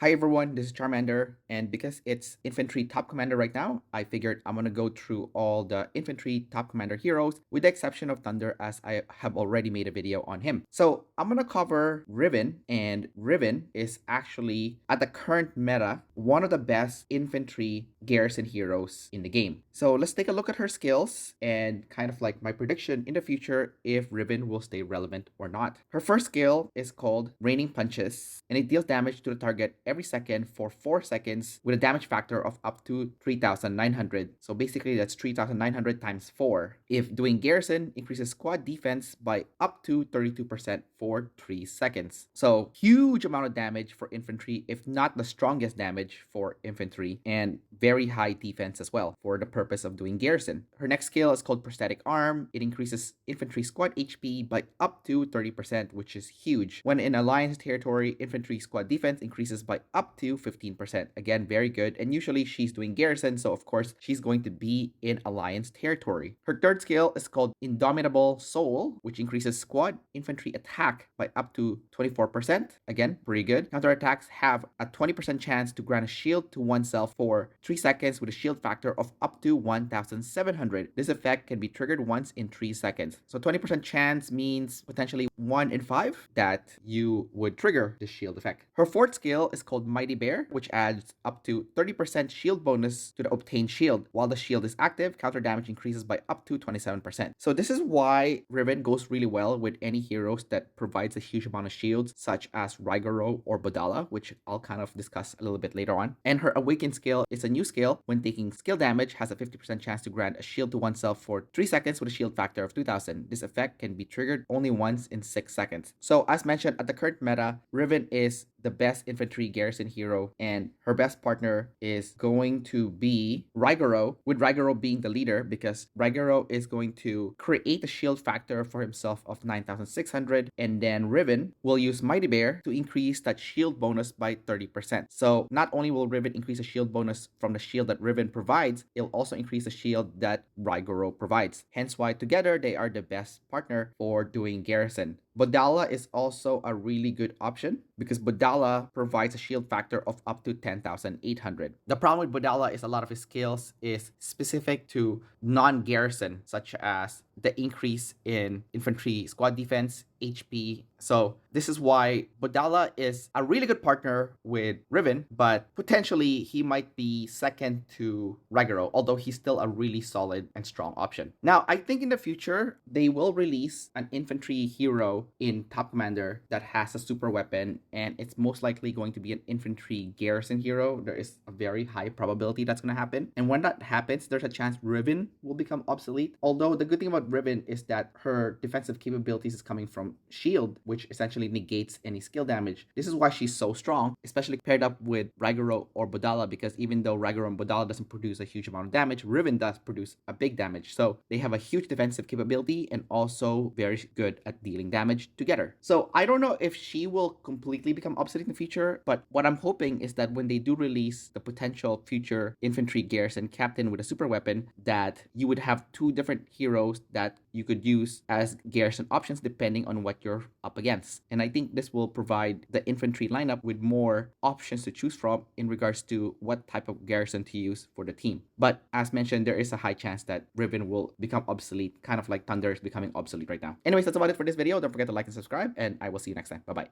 Hi everyone, this is Charmander, and because it's Infantry Top Commander right now, I figured I'm gonna go through all the Infantry Top Commander heroes, with the exception of Thunder, as I have already made a video on him. So I'm gonna cover Riven, and Riven is actually, at the current meta, one of the best Infantry Garrison heroes in the game. So let's take a look at her skills, and kind of like my prediction in the future if Riven will stay relevant or not. Her first skill is called Raining Punches, and it deals damage to the target every second for 4 seconds with a damage factor of up to 3,900. So basically that's 3,900 times 4. If doing garrison, increases squad defense by up to 32% for 3 seconds. So huge amount of damage for infantry, if not the strongest damage for infantry, and very high defense as well for the purpose of doing garrison. Her next skill is called Prosthetic Arm. It increases infantry squad HP by up to 30%, which is huge. When in alliance territory, infantry squad defense increases by up to 15%. Again, very good. And usually she's doing garrison, so of course she's going to be in alliance territory. Her third skill is called Indomitable Soul, which increases squad infantry attack by up to 24%. Again, pretty good. Counterattacks have a 20% chance to grant a shield to oneself for 3 seconds with a shield factor of up to 1,700. This effect can be triggered once in 3 seconds. So 20% chance means potentially 1 in 5 that you would trigger this shield effect. Her fourth skill is called Mighty Bear, which adds up to 30% shield bonus to the obtained shield. While the shield is active, counter damage increases by up to 27%. So this is why Riven goes really well with any heroes that provides a huge amount of shields, such as Rigoro or Bodala, which I'll kind of discuss a little bit later on. And her Awaken skill is a new skill. When taking skill damage, has a 50% chance to grant a shield to oneself for 3 seconds with a shield factor of 2,000. This effect can be triggered only once in 6 seconds. So as mentioned, at the current meta, Riven is the best infantry garrison hero, and her best partner is going to be Rigoro, with Rigoro being the leader because Rigoro is going to create a shield factor for himself of 9,600, and then Riven will use Mighty Bear to increase that shield bonus by 30%. So not only will Riven increase a shield bonus from the shield that Riven provides, it'll also increase the shield that Rigoro provides. Hence why together they are the best partner for doing garrison. Bodala is also a really good option because Bodala provides a shield factor of up to 10,800. The problem with Bodala is a lot of his skills is specific to non-garrison, such as the increase in infantry squad defense, HP. So this is why Bodala is a really good partner with Riven, but potentially he might be second to Rigoro, although he's still a really solid and strong option. Now, I think in the future, they will release an infantry hero in Top Commander that has a super weapon, and it's most likely going to be an infantry garrison hero. There is a very high probability that's going to happen. And when that happens, there's a chance Riven will become obsolete. Although the good thing about Riven is that her defensive capabilities is coming from shield, which essentially negates any skill damage. This is why she's so strong, especially paired up with Rigoro or Bodala, because even though Rigoro and Bodala doesn't produce a huge amount of damage, Riven does produce a big damage. So they have a huge defensive capability and also very good at dealing damage together. So I don't know if she will completely become obsolete in the future, but what I'm hoping is that when they do release the potential future infantry garrison captain with a super weapon, that you would have 2 different heroes that you could use as garrison options depending on what you're up against. And I think this will provide the infantry lineup with more options to choose from in regards to what type of garrison to use for the team. But as mentioned, there is a high chance that Riven will become obsolete, kind of like Thunder is becoming obsolete right now. Anyways, that's about it for this video. Don't forget to like and subscribe, and I will see you next time. Bye-bye.